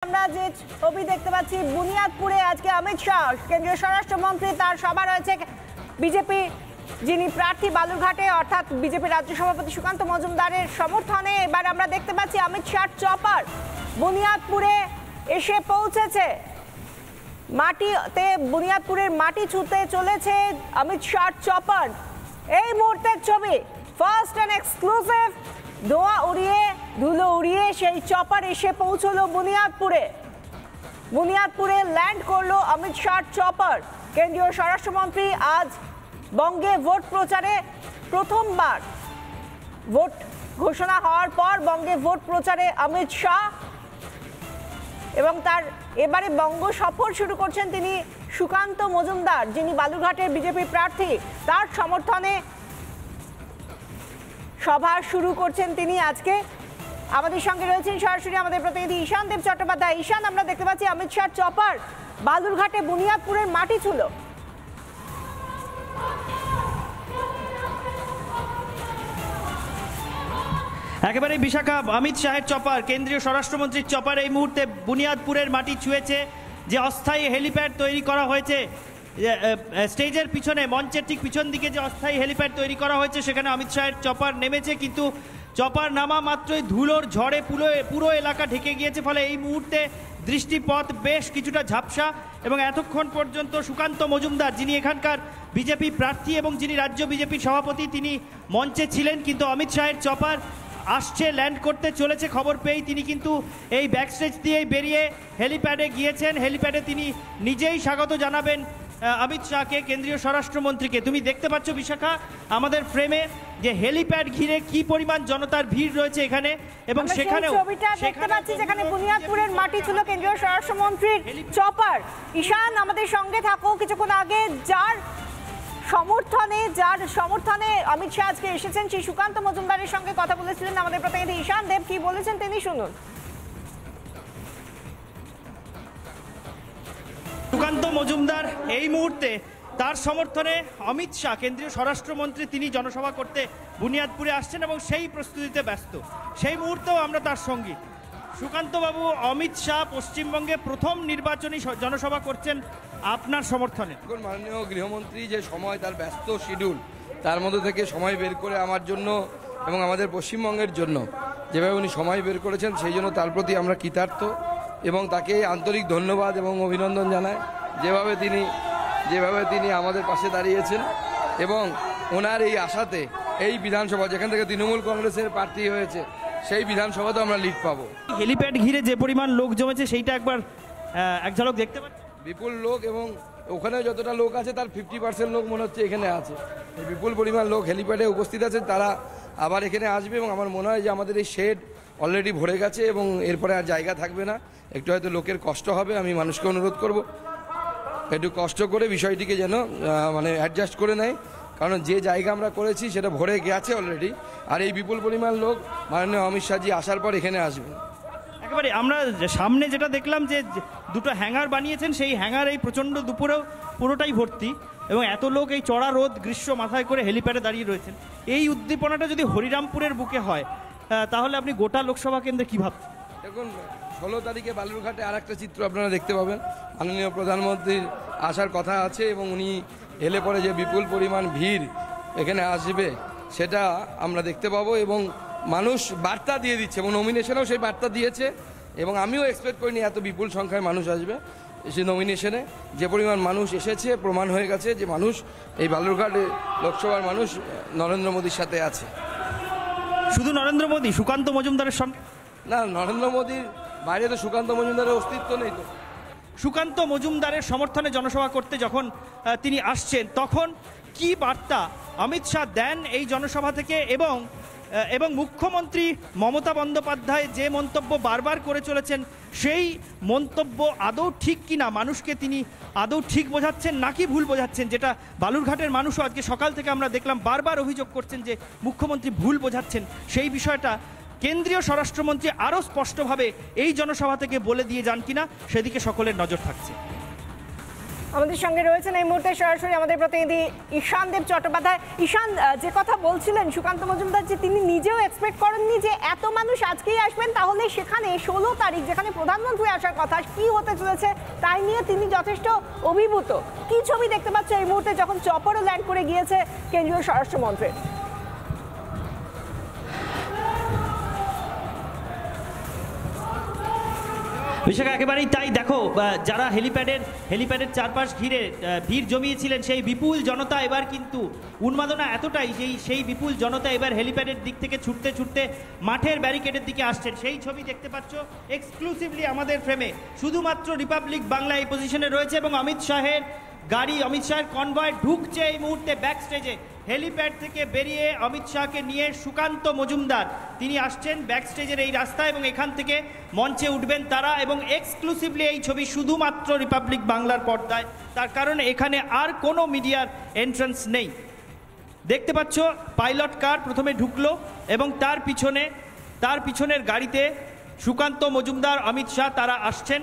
আমরা যে ছবি দেখতে পাচ্ছি বুনিয়াদপুরে আজকে অমিত শাহ কেন্দ্রীয় স্বরাষ্ট্রমন্ত্রী তার সভা রয়েছে বিজেপি যিনি প্রার্থী বালুরঘাটে অর্থাৎ বিজেপি রাজ্য সভাপতি সুকান্ত মজুমদারের সমর্থনে এবার আমরা দেখতে পাচ্ছি অমিত শাহ চপার বুনিয়াদপুরে এসে পৌঁছেছে। মাটিতে বুনিয়াদপুরের মাটি ছুঁতে চলেছে অমিত শাহ চপার। এই মুহূর্তের ছবি ফার্স্ট এন্ড এক্সক্লুসিভ। ধোঁয়া উড়িয়ে ধুলো উড়িয়ে সেই চপার এসে পৌঁছলো বুনিয়াদপুরে ল্যান্ড করলো অমিত শাহ চপার। কেন্দ্রীয় স্বরাষ্ট্রমন্ত্রী আজ বঙ্গে ভোট প্রচারে প্রথমবার, ভোট ঘোষণা হওয়ার পর বঙ্গে ভোট প্রচারে অমিত শাহ এবং তার এবারে বঙ্গ সফর শুরু করছেন তিনি সুকান্ত মজুমদার যিনি বালুরঘাটের বিজেপি প্রার্থী, তার সমর্থনে সভা শুরু করছেন তিনি আজকে। আমাদের সঙ্গে রয়েছেন সরাসরি আমাদের প্রতিনিধি ঈশান দেব চট্টোপাধ্যায়। ঈশান, আমরা দেখতে পাচ্ছি অমিত শাহ চপার বালুরঘাটে বুনিয়াদপুরের মাটি ছুঁলো। একেবারে বিশাখা, অমিত শাহের চপার, কেন্দ্রীয় স্বরাষ্ট্রমন্ত্রীর চপার এই মুহূর্তে বুনিয়াদপুরের মাটি ছুঁয়েছে। যে অস্থায়ী হেলিপ্যাড তৈরি করা হয়েছে স্টেজের পিছনে, মঞ্চের ঠিক পিছন দিকে যে অস্থায়ী হেলিপ্যাড তৈরি করা হয়েছে সেখানে অমিত শাহের চপার নেমেছে, কিন্তু চপার নামা মাত্রই ধুলোর ঝড়ে পুরো এলাকা ঢেকে গিয়েছে। ফলে এই মুহূর্তে দৃষ্টিপথ বেশ কিছুটা ঝাপসা এবং এতক্ষণ পর্যন্ত সুকান্ত মজুমদার যিনি এখানকার বিজেপি প্রার্থী এবং যিনি রাজ্য বিজেপির সভাপতি তিনি মঞ্চে ছিলেন, কিন্তু অমিত শাহের চপার আসছে, ল্যান্ড করতে চলেছে খবর পেয়েই তিনি কিন্তু এই ব্যাকস্টেজ দিয়েই বেরিয়ে হেলিপ্যাডে গিয়েছেন। হেলিপ্যাডে তিনি নিজেই স্বাগত জানাবেন অমিত শাহকে, কেন্দ্রীয় স্বরাষ্ট্রমন্ত্রীকে। তুমি দেখতে পাচ্ছ বিশাখা আমাদের ফ্রেমে যে হেলিপ্যাড ঘিরে কি পরিমাণ জনতার ভিড় রয়েছে এখানে, এবং সেখানেও ছবিটা দেখতে পাচ্ছি যেখানে বুনিয়াদপুরের মাটি ছিল কেন্দ্রীয় স্বরাষ্ট্রমন্ত্রীর চপার। ঈশান, আমাদের সঙ্গে থাকো। কিছুক্ষণ আগে যার সমর্থনে অমিত শাহ আজকে এসেছেন সেই সুকান্ত মজুমদারের সঙ্গে কথা বলেছিলেন আমাদের প্রতিনিধি ঈশান দেব। কি বলেছেন তিনি শুনুন। সুকান্ত মজুমদার এই মুহূর্তে তার সমর্থনে অমিত শাহ কেন্দ্রীয় স্বরাষ্ট্রমন্ত্রী তিনি জনসভা করতে বুনিয়াদপুরে আসছেন এবং সেই প্রস্তুতিতে ব্যস্ত। সেই মুহূর্তেও আমরা তার সঙ্গী। সুকান্তবাবু, অমিত শাহ পশ্চিমবঙ্গে প্রথম নির্বাচনী জনসভা করছেন আপনার সমর্থনে। মাননীয় গৃহমন্ত্রী যে সময়, তার ব্যস্ত শিডিউল, তার মধ্যে থেকে সময় বের করে আমার জন্য এবং আমাদের পশ্চিমবঙ্গের জন্য যেভাবে উনি সময় বের করেছেন সেই জন্য তার প্রতি আমরা কৃতার্থ এবং তাকে আন্তরিক ধন্যবাদ এবং অভিনন্দন জানাই। যেভাবে তিনি আমাদের পাশে দাঁড়িয়েছেন এবং ওনার এই আশাতে এই বিধানসভা যেখান থেকে তৃণমূল কংগ্রেসের প্রার্থী হয়েছে সেই বিধানসভাতে আমরা লিড পাবো। হেলিপ্যাড ঘিরে যে পরিমাণ লোক জমেছে সেইটা একবার এক ঝলক দেখতে পাচ্ছি। বিপুল লোক, এবং ওখানে যতটা লোক আছে তার 50% লোক মনে হচ্ছে এখানে আছে। এই বিপুল পরিমাণ লোক হেলিপ্যাডে উপস্থিত আছে, তারা আবার এখানে আসবে এবং আমার মনে হয় যে আমাদের এই শেড অলরেডি ভরে গেছে এবং এরপরে আর জায়গা থাকবে না। একটু হয়তো লোকের কষ্ট হবে, আমি মানুষকে অনুরোধ করব একটু কষ্ট করে বিষয়টিকে যেন অ্যাডজাস্ট করে নেয়, কারণ যে জায়গা আমরা করেছি সেটা ভরে গেছে অলরেডি। আর এই বিপুল পরিমাণ লোক মাননীয় অমিত শাহজি আসার পর এখানে আসবেন। একেবারে আমরা সামনে যেটা দেখলাম যে দুটো হ্যাঙ্গার বানিয়েছেন, সেই হ্যাঙ্গার এই প্রচণ্ড দুপুরেও পুরোটাই ভর্তি এবং এত লোক এই চড়া রোদ গ্রীষ্ম মাথায় করে হেলিপ্যাডে দাঁড়িয়ে রয়েছেন। এই উদ্দীপনাটা যদি হরিরামপুরের বুকে হয় তাহলে আপনি গোটা লোকসভা কেন্দ্রে কী ভাবছেন? দেখুন, 16 তারিখে বালুরঘাটে আর একটা চিত্র আপনারা দেখতে পাবেন। মাননীয় প্রধানমন্ত্রীর আসার কথা আছে এবং উনি এলে পরে যে বিপুল পরিমাণ ভিড় এখানে আসবে সেটা আমরা দেখতে পাবো এবং মানুষ বার্তা দিয়ে দিচ্ছে এবং নমিনেশনেও সেই বার্তা দিয়েছে এবং আমিও এক্সপেক্ট করিনি এত বিপুল সংখ্যায় মানুষ আসবে। সেই নমিনেশনে যে পরিমাণ মানুষ এসেছে প্রমাণ হয়ে গেছে যে মানুষ এই বালুরঘাটে লোকসভার মানুষ নরেন্দ্র মোদীর সাথে আছে। শুধু নরেন্দ্র মোদী, সুকান্ত মজুমদারের সঙ্গে না, নরেন্দ্র মোদীর বাইরে তো সুকান্ত মজুমদারের অস্তিত্ব নেই। তো সুকান্ত মজুমদারের সমর্থনে জনসভা করতে যখন তিনি আসছেন তখন কি বার্তা অমিত শাহ দেন এই জনসভা থেকে, এবং মুখ্যমন্ত্রী মমতা বন্দ্যোপাধ্যায় যে মন্তব্য বারবার করে চলেছেন সেই মন্তব্য আদৌ ঠিক কিনা, মানুষকে তিনি আদৌ ঠিক বোঝাচ্ছেন নাকি ভুল বোঝাচ্ছেন, যেটা বালুরঘাটের মানুষও আজকে সকাল থেকে আমরা দেখলাম বারবার অভিযোগ করছেন যে মুখ্যমন্ত্রী ভুল বোঝাচ্ছেন, সেই বিষয়টা কেন্দ্রীয় স্বরাষ্ট্রমন্ত্রী আরও স্পষ্টভাবে এই জনসভা থেকে বলে দিয়ে যান কিনা সেদিকে সকলের নজর থাকছে। আমাদের সঙ্গে রয়েছেন এই মুহূর্তে সরাসরি আমাদের প্রতিনিধি ঈশান দেব চট্টোপাধ্যায়। ঈশান, যে কথা বলছিলেন সুকান্ত মজুমদার, যে তিনি নিজেও এক্সপেক্ট করেননি যে এত মানুষ আজকেই আসবেন, তাহলে সেখানে 16 তারিখ যেখানে প্রধানমন্ত্রী আসার কথা কি হতে চলেছে তাই নিয়ে তিনি যথেষ্ট অভিভূত। কি ছবি দেখতে পাচ্ছ এই মুহূর্তে যখন চপারও ল্যান্ড করে গিয়েছে কেন্দ্রীয় স্বরাষ্ট্রমন্ত্রী? বিশাখা, একেবারেই তাই। দেখো, যারা হেলিপ্যাডের চারপাশ ঘিরে ভিড় জমিয়েছিলেন সেই বিপুল জনতা এবার কিন্তু উন্মাদনা এতটাই সেই বিপুল জনতা এবার হেলিপ্যাডের দিক থেকে ছুটতে ছুটতে মাঠের ব্যারিকেডের দিকে আসছেন। সেই ছবি দেখতে পাচ্ছ এক্সক্লুসিভলি আমাদের ফ্রেমে। শুধুমাত্র রিপাবলিক বাংলা এই পজিশনে রয়েছে এবং অমিত শাহের কনভয় ঢুকছে এই মুহূর্তে ব্যাক স্টেজে। হেলিপ্যাড থেকে বেরিয়ে অমিত শাহকে নিয়ে সুকান্ত মজুমদার তিনি আসছেন ব্যাক স্টেজের এই রাস্তা এবং এখান থেকে মঞ্চে উঠবেন তারা। এবং এক্সক্লুসিভলি এই ছবি শুধুমাত্র রিপাবলিক বাংলার পর্দায়, তার কারণ এখানে আর কোনো মিডিয়ার এন্ট্রান্স নেই। দেখতে পাচ্ছ পাইলট কার প্রথমে ঢুকলো এবং তার পিছনের গাড়িতে সুকান্ত মজুমদার, অমিত শাহ তারা আসছেন।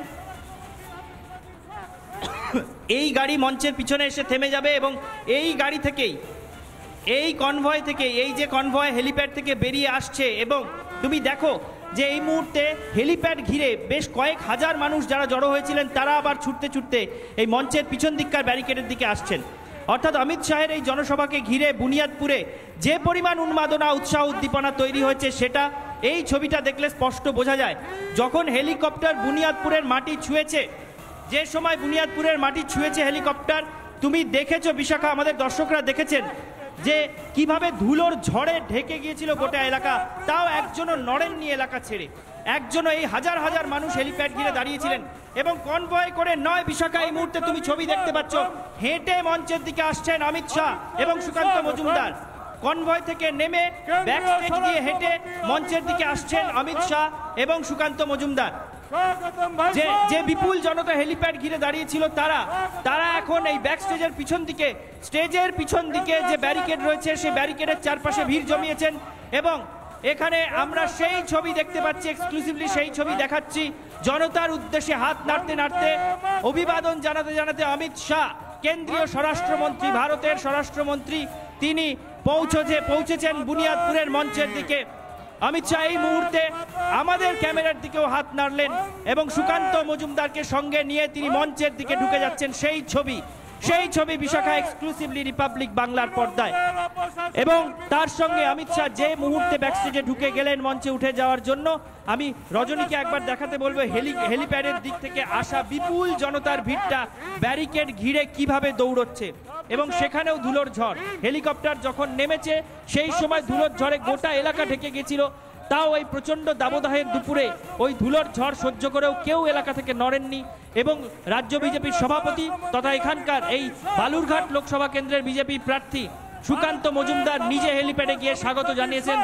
এই গাড়ি মঞ্চের পিছনে এসে থেমে যাবে এবং এই গাড়ি থেকেই, এই কনভয় থেকে, এই যে কনভয় হেলিপ্যাড থেকে বেরিয়ে আসছে এবং তুমি দেখো যে এই মুহূর্তে হেলিপ্যাড ঘিরে বেশ কয়েক হাজার মানুষ যারা জড়ো হয়েছিলেন তারা আবার ছুটতে ছুটতে এই মঞ্চের পিছন দিককার ব্যারিকেডের দিকে আসছেন। অর্থাৎ অমিত শাহের এই জনসভাকে ঘিরে বুনিয়াদপুরে যে পরিমাণ উন্মাদনা, উৎসাহ, উদ্দীপনা তৈরি হয়েছে সেটা এই ছবিটা দেখলে স্পষ্ট বোঝা যায়। যখন হেলিকপ্টার বুনিয়াদপুরের মাটি ছুঁয়েছে, যে সময় বুনিয়াদপুরের মাটি ছুঁয়েছে হেলিকপ্টার, তুমি দেখেছো বিশাখা, আমাদের দর্শকরা দেখেছেন যে কিভাবে ধুলোর ঝড়ে ঢেকে গিয়েছিল গোটা এলাকা, তাও একজনও নড়েননি এলাকা ছেড়ে। একজনও, এই হাজার হাজার মানুষ হেলিপ্যাড ঘিরে দাঁড়িয়েছিলেন এবং কনভয় করে নয় বিশাখা, এই মুহূর্তে তুমি ছবি দেখতে পাচ্ছ হেঁটে মঞ্চের দিকে আসছেন অমিত শাহ এবং সুকান্ত মজুমদার। কনভয় থেকে নেমে ব্যাক স্টেজ দিয়ে হেঁটে মঞ্চের দিকে আসছেন অমিত শাহ এবং সুকান্ত মজুমদার। যে বিপুল জনতা হেলিপ্যাড ঘিরে দাঁড়িয়েছিল তারা এখন এই ব্যাক স্টেজের পিছন দিকে যে ব্যারিকেড রয়েছে সেই ব্যারিকেডের চারপাশে ভিড় জমিয়েছেন এবং এখানে আমরা সেই ছবি দেখতে পাচ্ছি, এক্সক্লুসিভলি সেই ছবি দেখাচ্ছি। জনতার উদ্দেশ্যে হাত নাড়তে নাড়তে, অভিবাদন জানাতে জানাতে অমিত শাহ, কেন্দ্রীয় স্বরাষ্ট্রমন্ত্রী, ভারতের স্বরাষ্ট্রমন্ত্রী, তিনি পৌঁছেছেন বুনিয়াদপুরের মঞ্চের দিকে। অমিত শাহ এই মুহূর্তে আমাদের ক্যামেরার দিকেও হাত নাড়লেন এবং সুকান্ত মজুমদারকে সঙ্গে নিয়ে তিনি মঞ্চের দিকে ঢুকে যাচ্ছেন। সেই ছবি বিশাখা এক্সক্লুসিভলি রিপাবলিক বাংলার পর্দায়। এবং তার সঙ্গে অমিত শাহ যে মুহূর্তে ব্যাকস্টেজে ঢুকে গেলেন মঞ্চে উঠে যাওয়ার জন্য, আমি রজনীকে একবার দেখাতে বলবো হেলিপ্যাডের দিক থেকে আসা বিপুল জনতার ভিড়টা ব্যারিকেড ঘিরে কিভাবে দৌড়চ্ছে এবং সেখানেও ধুলোর ঝড়। হেলিকপ্টার যখন নেমেছে সেই সময় ধুলোর ঝড়ে গোটা এলাকা ঢেকে গেছিল, তাও এই প্রচণ্ড দাবদাহের দুপুরে ওই ধুলোর ঝড় সহ্য করেও কেউ এলাকা থেকে নড়েননি। এবং রাজ্য বিজেপির সভাপতি তথা এখানকার এই বালুরঘাট লোকসভা কেন্দ্রের বিজেপি প্রার্থী সুকান্ত মজুমদার নিজে হেলিপ্যাডে গিয়ে স্বাগত জানিয়েছেন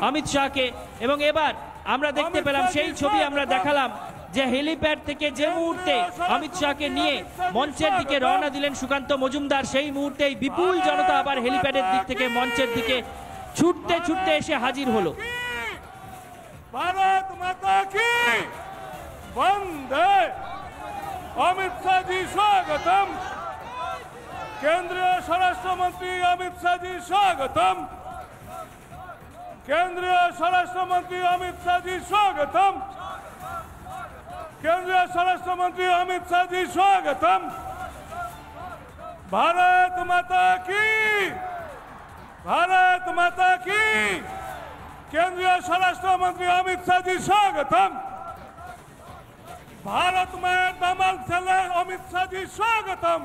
অমিত শাহকে। এবং এবার আমরা দেখতে পেলাম সেই ছবি আমরা দেখালাম যে হেলিপ্যাড থেকে যে মুহূর্তে অমিত শাহকে নিয়ে মঞ্চের দিকে রওনা দিলেন সুকান্ত মজুমদার, সেই মুহূর্তে বিপুল জনতা আবার হেলিপ্যাডের দিক থেকে মঞ্চের দিকে ছুটতে ছুটতে এসে হাজির হলো। भारत माता की वंदे। अमित शाह जी स्वागतम। केंद्रीय स्वराष्ट्र मंत्री अमित शाह जी स्वागतम। केंद्रीय स्वराष्ट्र मंत्री अमित शाह जी स्वागतम। केंद्रीय स्वराष्ट्र मंत्री अमित शाह जी स्वागतम। भारत माता की, भारत माता की। केंद्रीय स्वराष्ट्र मंत्री अमित शाह जी स्वागतम। भारत में दमन चले अमित शाह जी स्वागतम।